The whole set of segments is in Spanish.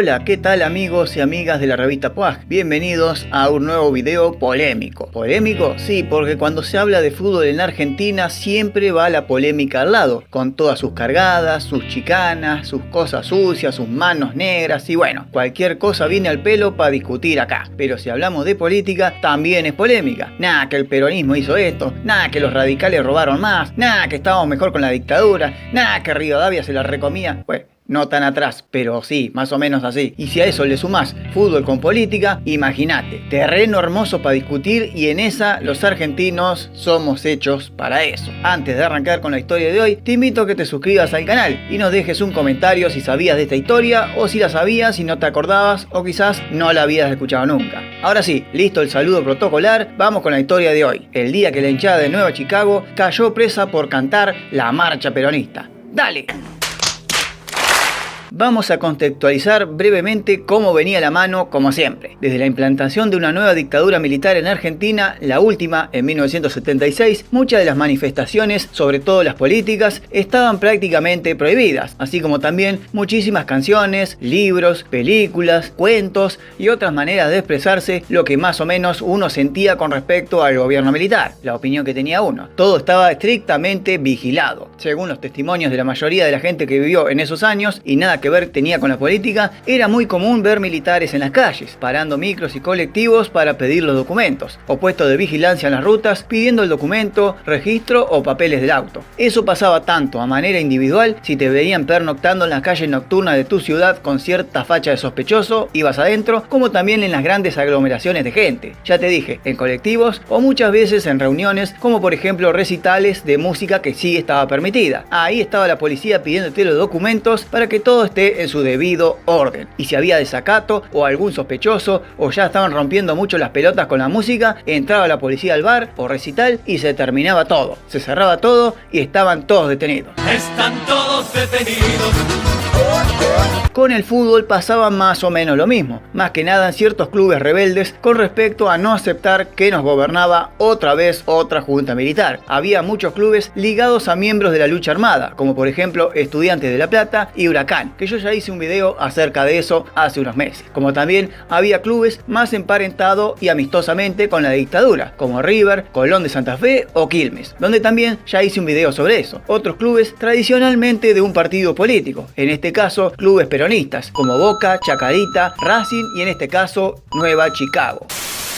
Hola, ¿qué tal amigos y amigas de la revista PUAG? Bienvenidos a un nuevo video polémico. ¿Polémico? Sí, porque cuando se habla de fútbol en Argentina siempre va la polémica al lado, con todas sus cargadas, sus chicanas, sus cosas sucias, sus manos negras y bueno, cualquier cosa viene al pelo para discutir acá. Pero si hablamos de política, también es polémica. Nada que el peronismo hizo esto, nada que los radicales robaron más, nada que estábamos mejor con la dictadura, nada que Rivadavia se la recomía. Pues no tan atrás, pero sí, más o menos así. Y si a eso le sumás fútbol con política, imagínate, terreno hermoso para discutir y en esa los argentinos somos hechos para eso. Antes de arrancar con la historia de hoy, te invito a que te suscribas al canal y nos dejes un comentario si sabías de esta historia o si la sabías y no te acordabas o quizás no la habías escuchado nunca. Ahora sí, listo el saludo protocolar, vamos con la historia de hoy. El día que la hinchada de Nueva Chicago cayó presa por cantar la marcha peronista. ¡Dale! Vamos a contextualizar brevemente cómo venía la mano como siempre. Desde la implantación de una nueva dictadura militar en Argentina, la última en 1976, muchas de las manifestaciones, sobre todo las políticas, estaban prácticamente prohibidas, así como también muchísimas canciones, libros, películas, cuentos y otras maneras de expresarse lo que más o menos uno sentía con respecto al gobierno militar, la opinión que tenía uno. Todo estaba estrictamente vigilado. Según los testimonios de la mayoría de la gente que vivió en esos años y nada que ver tenía con la política, era muy común ver militares en las calles, parando micros y colectivos para pedir los documentos, o puestos de vigilancia en las rutas pidiendo el documento, registro o papeles del auto. Eso pasaba tanto a manera individual, si te veían pernoctando en las calles nocturnas de tu ciudad con cierta facha de sospechoso, ibas adentro, como también en las grandes aglomeraciones de gente. Ya te dije, en colectivos o muchas veces en reuniones, como por ejemplo recitales de música que sí estaba permitida. Ahí estaba la policía pidiéndote los documentos para que todo esté en su debido orden. Y si había desacato o algún sospechoso o ya estaban rompiendo mucho las pelotas con la música, entraba la policía al bar o recital y se terminaba todo. Se cerraba todo y estaban todos detenidos. Están todos detenidos. Con el fútbol pasaba más o menos lo mismo, más que nada en ciertos clubes rebeldes con respecto a no aceptar que nos gobernaba otra vez otra junta militar. Había muchos clubes ligados a miembros de la lucha armada, como por ejemplo Estudiantes de La Plata y Huracán, que yo ya hice un video acerca de eso hace unos meses. Como también había clubes más emparentados y amistosamente con la dictadura, como River, Colón de Santa Fe o Quilmes, donde también ya hice un video sobre eso. Otros clubes tradicionalmente de un partido político, en este caso clubes peronistas, como Boca, Chacarita, Racing y en este caso Nueva Chicago.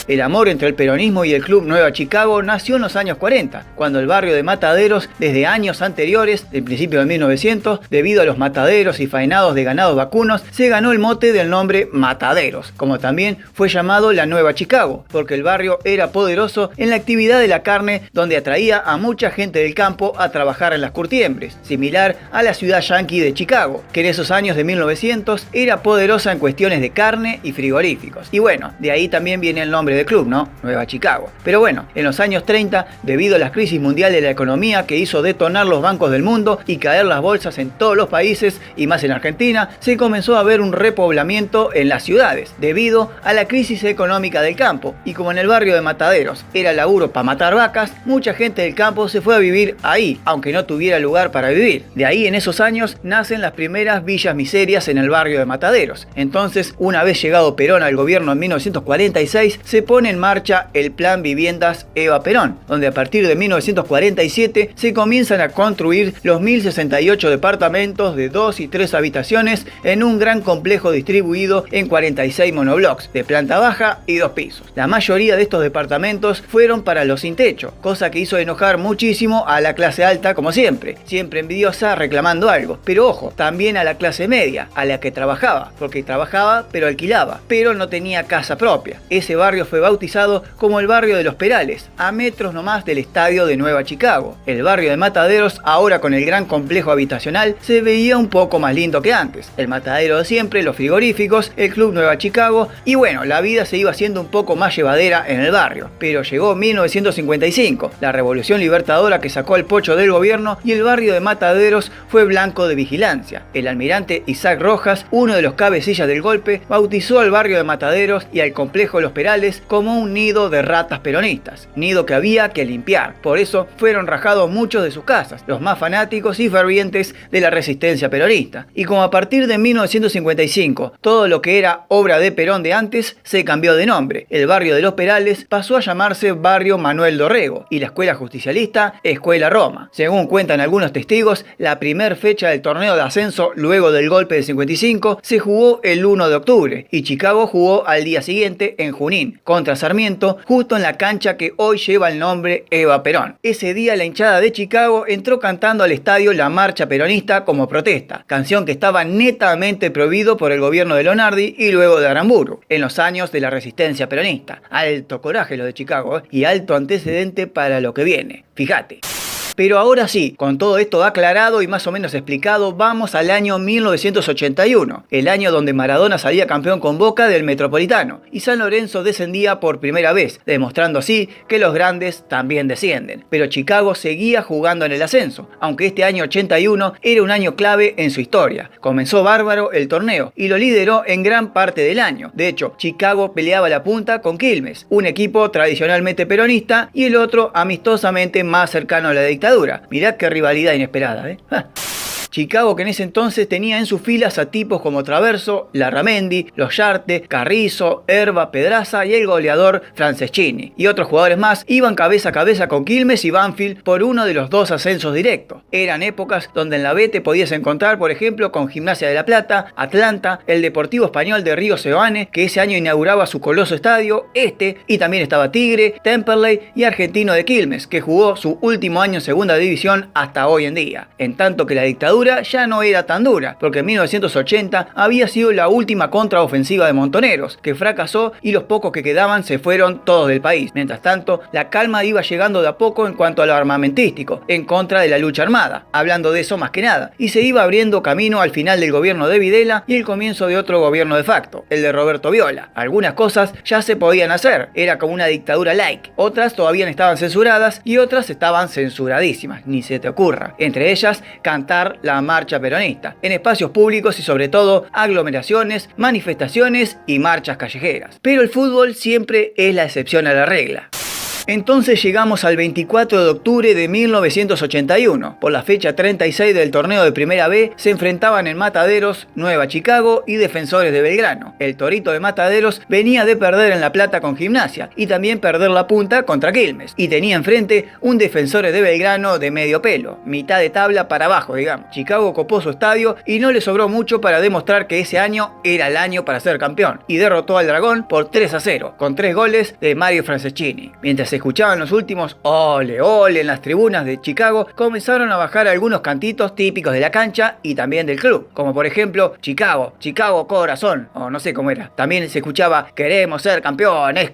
El amor entre el peronismo y el club Nueva Chicago nació en los años 40, cuando el barrio de Mataderos, desde años anteriores, del principio de 1900, debido a los mataderos y faenados de ganados vacunos, se ganó el mote del nombre Mataderos, como también fue llamado la Nueva Chicago, porque el barrio era poderoso en la actividad de la carne, donde atraía a mucha gente del campo a trabajar en las curtiembres, similar a la ciudad yanqui de Chicago, que en esos años de 1900 era poderosa en cuestiones de carne y frigoríficos. Y bueno, de ahí también viene el nombre de club, ¿no? Nueva Chicago. Pero bueno, en los años 30, debido a la crisis mundial de la economía que hizo detonar los bancos del mundo y caer las bolsas en todos los países y más en Argentina, se comenzó a ver un repoblamiento en las ciudades, debido a la crisis económica del campo. Y como en el barrio de Mataderos era laburo para matar vacas, mucha gente del campo se fue a vivir ahí, aunque no tuviera lugar para vivir. De ahí en esos años nacen las primeras villas miserias en el barrio de Mataderos. Entonces, una vez llegado Perón al gobierno en 1946, se pone en marcha el Plan Viviendas Eva Perón, donde a partir de 1947 se comienzan a construir los 1068 departamentos de 2 y 3 habitaciones en un gran complejo distribuido en 46 monoblocks de planta baja y 2 pisos. La mayoría de estos departamentos fueron para los sin techo, cosa que hizo enojar muchísimo a la clase alta como siempre envidiosa reclamando algo, pero ojo, también a la clase media, a la que trabajaba, porque trabajaba pero alquilaba, pero no tenía casa propia. Ese barrio fue bautizado como el barrio de los Perales, a metros nomás del estadio de Nueva Chicago. El barrio de Mataderos, ahora con el gran complejo habitacional, se veía un poco más lindo que antes. El matadero de siempre, los frigoríficos, el club Nueva Chicago y bueno, la vida se iba haciendo un poco más llevadera en el barrio. Pero llegó 1955, la revolución libertadora que sacó al pocho del gobierno y el barrio de Mataderos fue blanco de vigilancia. El almirante Isaac Rojas, uno de los cabecillas del golpe, bautizó al barrio de Mataderos y al complejo Los Perales como un nido de ratas peronistas, nido que había que limpiar. Por eso fueron rajados muchos de sus casas, los más fanáticos y fervientes de la resistencia peronista. Y como a partir de 1955 todo lo que era obra de Perón de antes se cambió de nombre, el barrio de Los Perales pasó a llamarse Barrio Manuel Dorrego y la escuela justicialista Escuela Roma. Según cuentan algunos testigos, la primer fecha del torneo de ascenso luego del golpe del 55 se jugó el 1 de octubre y Chicago jugó al día siguiente en Junín contra Sarmiento, justo en la cancha que hoy lleva el nombre Eva Perón. Ese día la hinchada de Chicago entró cantando al estadio la marcha peronista como protesta, canción que estaba netamente prohibido por el gobierno de Lonardi y luego de Aramburu en los años de la resistencia peronista. Alto coraje lo de Chicago, y alto antecedente para lo que viene. Fíjate. Pero ahora sí, con todo esto aclarado y más o menos explicado, vamos al año 1981, el año donde Maradona salía campeón con Boca del Metropolitano y San Lorenzo descendía por primera vez, demostrando así que los grandes también descienden. Pero Chicago seguía jugando en el ascenso, aunque este año 81 era un año clave en su historia. Comenzó bárbaro el torneo y lo lideró en gran parte del año. De hecho, Chicago peleaba la punta con Quilmes, un equipo tradicionalmente peronista y el otro amistosamente más cercano a la dictadura. Mirá qué rivalidad inesperada, ¿eh? Chicago, que en ese entonces tenía en sus filas a tipos como Traverso, Larramendi, Los Yarte, Carrizo, Herba, Pedraza y el goleador Franceschini. Y otros jugadores más iban cabeza a cabeza con Quilmes y Banfield por uno de los dos ascensos directos. Eran épocas donde en la B te podías encontrar, por ejemplo, con Gimnasia de La Plata, Atlanta, el Deportivo Español de Río Seoane, que ese año inauguraba su coloso estadio, y también estaba Tigre, Temperley y Argentino de Quilmes, que jugó su último año en segunda división hasta hoy en día. En tanto que la dictadura ya no era tan dura, porque en 1980 había sido la última contraofensiva de Montoneros, que fracasó y los pocos que quedaban se fueron todos del país. Mientras tanto, la calma iba llegando de a poco en cuanto a lo armamentístico, en contra de la lucha armada, hablando de eso más que nada, y se iba abriendo camino al final del gobierno de Videla y el comienzo de otro gobierno de facto, el de Roberto Viola. Algunas cosas ya se podían hacer, era como una dictadura like, otras todavía estaban censuradas y otras estaban censuradísimas, ni se te ocurra. Entre ellas, cantar la marcha peronista, en espacios públicos y sobre todo aglomeraciones, manifestaciones y marchas callejeras. Pero el fútbol siempre es la excepción a la regla. Entonces llegamos al 24 de octubre de 1981. Por la fecha 36 del torneo de Primera B se enfrentaban en Mataderos, Nueva Chicago y Defensores de Belgrano. El Torito de Mataderos venía de perder en La Plata con Gimnasia y también perder la punta contra Quilmes. Y tenía enfrente un Defensores de Belgrano de medio pelo, mitad de tabla para abajo, digamos. Chicago copó su estadio y no le sobró mucho para demostrar que ese año era el año para ser campeón. Y derrotó al Dragón por 3-0, con 3 goles de Mario Franceschini. Mientras se escuchaban los últimos ole ole en las tribunas de Chicago, comenzaron a bajar algunos cantitos típicos de la cancha y también del club, como por ejemplo Chicago, Chicago corazón, o no sé cómo era. También se escuchaba queremos ser campeones,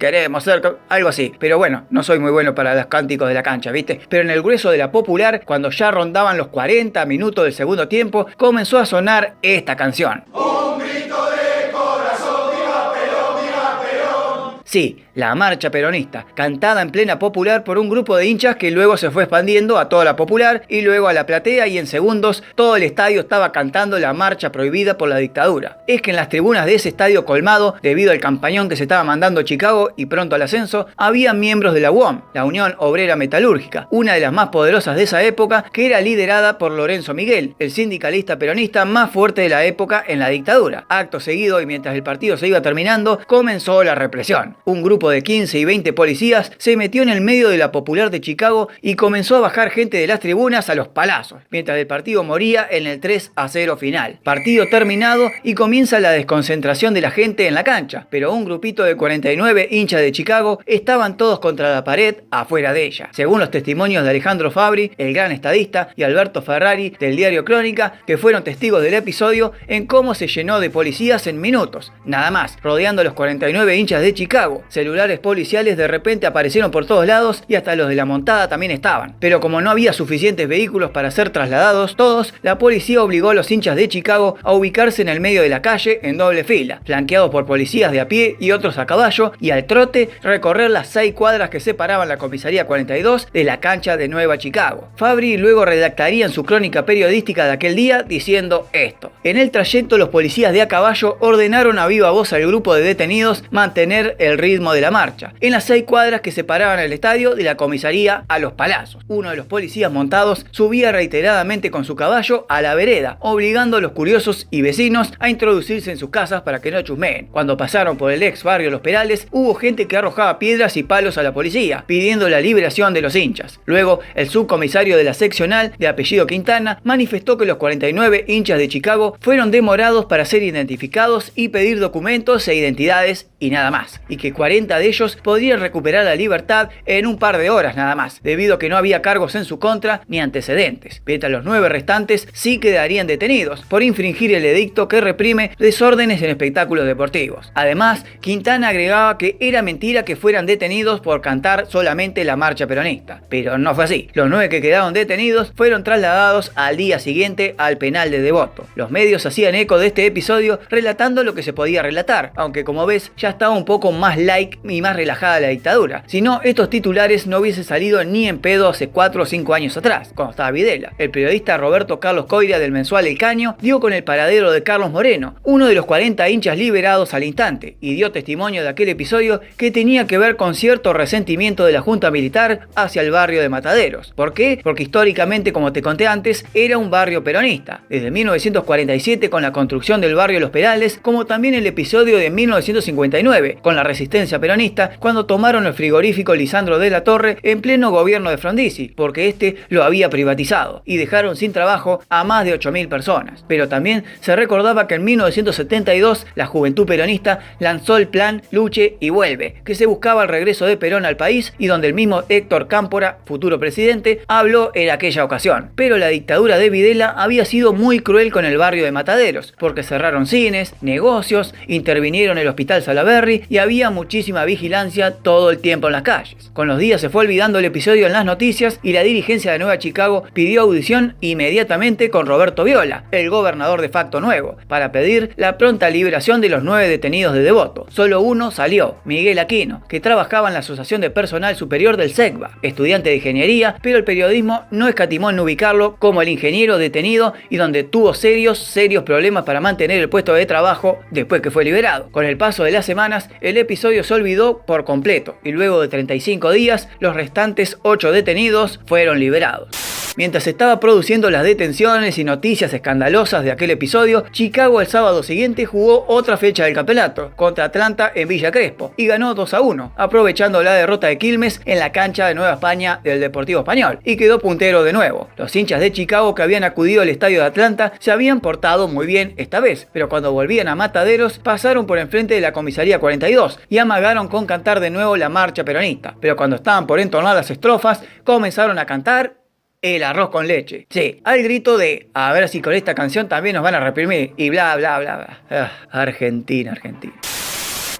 algo así. Pero bueno, no soy muy bueno para los cánticos de la cancha, ¿viste? Pero en el grueso de la popular, cuando ya rondaban los 40 minutos del segundo tiempo, comenzó a sonar esta canción. Un grito de corazón, viva Perón, viva Perón. Sí, la marcha peronista, cantada en plena popular por un grupo de hinchas que luego se fue expandiendo a toda la popular y luego a la platea, y en segundos todo el estadio estaba cantando la marcha prohibida por la dictadura. Es que en las tribunas de ese estadio colmado, debido al campañón que se estaba mandando Chicago y pronto al ascenso, había miembros de la UOM, la Unión Obrera Metalúrgica, una de las más poderosas de esa época, que era liderada por Lorenzo Miguel, el sindicalista peronista más fuerte de la época en la dictadura. Acto seguido, y mientras el partido se iba terminando, comenzó la represión. Un grupo de 15 y 20 policías se metió en el medio de la popular de Chicago y comenzó a bajar gente de las tribunas a los palazos, mientras el partido moría en el 3-0 final. Partido terminado y comienza la desconcentración de la gente en la cancha, pero un grupito de 49 hinchas de Chicago estaban todos contra la pared afuera de ella. Según los testimonios de Alejandro Fabri, el gran estadista, y Alberto Ferrari del diario Crónica, que fueron testigos del episodio, en cómo se llenó de policías en minutos, nada más, rodeando a los 49 hinchas de Chicago. Celulares policiales de repente aparecieron por todos lados y hasta los de la montada también estaban. Pero como no había suficientes vehículos para ser trasladados todos, la policía obligó a los hinchas de Chicago a ubicarse en el medio de la calle en doble fila, flanqueados por policías de a pie y otros a caballo, y al trote recorrer las 6 cuadras que separaban la comisaría 42 de la cancha de Nueva Chicago. Fabri luego redactaría en su crónica periodística de aquel día diciendo esto: en el trayecto los policías de a caballo ordenaron a viva voz al grupo de detenidos mantener el ritmo de la marcha, en las 6 cuadras que separaban el estadio de la comisaría a Los Palazos. Uno de los policías montados subía reiteradamente con su caballo a la vereda, obligando a los curiosos y vecinos a introducirse en sus casas para que no chusmeen. Cuando pasaron por el ex barrio Los Perales, hubo gente que arrojaba piedras y palos a la policía, pidiendo la liberación de los hinchas. Luego, el subcomisario de la seccional, de apellido Quintana, manifestó que los 49 hinchas de Chicago fueron demorados para ser identificados y pedir documentos e identidades y nada más, y que 40 de ellos podrían recuperar la libertad en un par de horas nada más, debido a que no había cargos en su contra ni antecedentes. Mientras los 9 restantes sí quedarían detenidos por infringir el edicto que reprime desórdenes en espectáculos deportivos. Además, Quintana agregaba que era mentira que fueran detenidos por cantar solamente la marcha peronista, pero no fue así. Los 9 que quedaron detenidos fueron trasladados al día siguiente al penal de Devoto. Los medios hacían eco de este episodio relatando lo que se podía relatar, aunque como ves ya estaba un poco más light y más relajada la dictadura. Si no, estos titulares no hubiesen salido ni en pedo hace 4 o 5 años atrás, cuando estaba Videla. El periodista Roberto Carlos Coira del mensual El Caño dio con el paradero de Carlos Moreno, uno de los 40 hinchas liberados al instante, y dio testimonio de aquel episodio que tenía que ver con cierto resentimiento de la Junta Militar hacia el barrio de Mataderos. ¿Por qué? Porque históricamente, como te conté antes, era un barrio peronista. Desde 1947 con la construcción del barrio Los Perales, como también el episodio de 1959 con la resistencia peronista, cuando tomaron el frigorífico Lisandro de la Torre en pleno gobierno de Frondizi, porque este lo había privatizado, y dejaron sin trabajo a más de 8.000 personas. Pero también se recordaba que en 1972 la juventud peronista lanzó el plan Luche y Vuelve, que se buscaba el regreso de Perón al país y donde el mismo Héctor Cámpora, futuro presidente, habló en aquella ocasión. Pero la dictadura de Videla había sido muy cruel con el barrio de Mataderos, porque cerraron cines, negocios, intervinieron el hospital Salaberry y había muchísima vigilancia todo el tiempo en las calles. Con los días se fue olvidando el episodio en las noticias y la dirigencia de Nueva Chicago pidió audición inmediatamente con Roberto Viola, el gobernador de facto nuevo, para pedir la pronta liberación de los 9 detenidos de Devoto. Solo uno salió, Miguel Aquino, que trabajaba en la Asociación de Personal Superior del SECBA, estudiante de ingeniería, pero el periodismo no escatimó en ubicarlo como el ingeniero detenido y donde tuvo serios problemas para mantener el puesto de trabajo después que fue liberado. Con el paso de las semanas, el episodio se olvidó por completo y luego de 35 días, los restantes 8 detenidos fueron liberados. Mientras se estaba produciendo las detenciones y noticias escandalosas de aquel episodio, Chicago el sábado siguiente jugó otra fecha del campeonato contra Atlanta en Villa Crespo y ganó 2-1, aprovechando la derrota de Quilmes en la cancha de Nueva España del Deportivo Español, y quedó puntero de nuevo. Los hinchas de Chicago que habían acudido al estadio de Atlanta se habían portado muy bien esta vez, pero cuando volvían a Mataderos pasaron por enfrente de la comisaría 42 y amagaron con cantar de nuevo la marcha peronista, pero cuando estaban por entonar las estrofas comenzaron a cantar el arroz con leche. Sí, al grito de a ver si con esta canción también nos van a reprimir y bla bla bla bla. Argentina.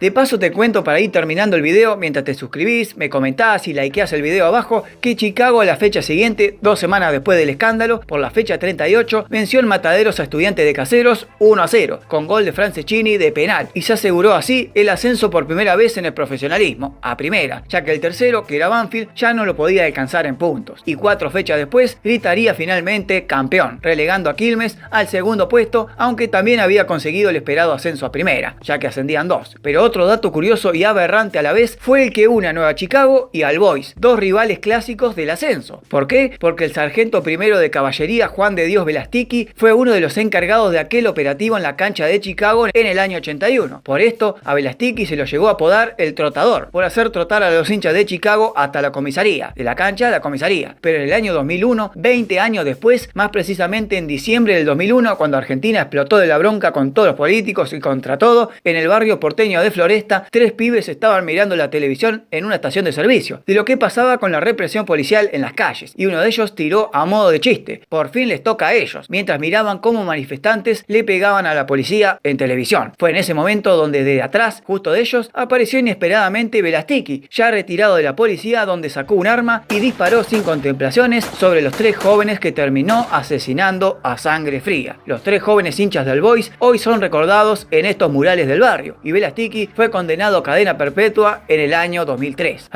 De paso te cuento para ir terminando el video, mientras te suscribís, me comentás y likeás el video abajo, que Chicago a la fecha siguiente, 2 semanas después del escándalo, por la fecha 38, venció en Mataderos a Estudiantes de Caseros 1-0, con gol de Franceschini de penal, y se aseguró así el ascenso por primera vez en el profesionalismo, a primera, ya que el tercero, que era Banfield, ya no lo podía alcanzar en puntos, y 4 fechas después gritaría finalmente campeón, relegando a Quilmes al segundo puesto, aunque también había conseguido el esperado ascenso a primera, ya que ascendían 2, pero otro dato curioso y aberrante a la vez fue el que une a Nueva Chicago y al Boys, 2 rivales clásicos del ascenso. ¿Por qué? Porque el sargento primero de caballería Juan de Dios Velastiqui fue uno de los encargados de aquel operativo en la cancha de Chicago en el año 81. Por esto, a Velastiqui se lo llegó a apodar el Trotador, por hacer trotar a los hinchas de Chicago hasta la comisaría, de la cancha a la comisaría. Pero en el año 2001, 20 años después, más precisamente en diciembre del 2001, cuando Argentina explotó de la bronca con todos los políticos y contra todo, en el barrio porteño de Floresta, 3 pibes estaban mirando la televisión en una estación de servicio, de lo que pasaba con la represión policial en las calles, y uno de ellos tiró a modo de chiste: por fin les toca a ellos, mientras miraban cómo manifestantes le pegaban a la policía en televisión. Fue en ese momento donde de atrás, justo de ellos, apareció inesperadamente Velastiqui, ya retirado de la policía, donde sacó un arma y disparó sin contemplaciones sobre los 3 jóvenes que terminó asesinando a sangre fría. Los 3 jóvenes hinchas del Boys hoy son recordados en estos murales del barrio, y Velastiqui fue condenado a cadena perpetua en el año 2003.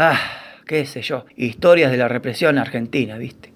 Qué sé yo, historias de la represión argentina, ¿viste?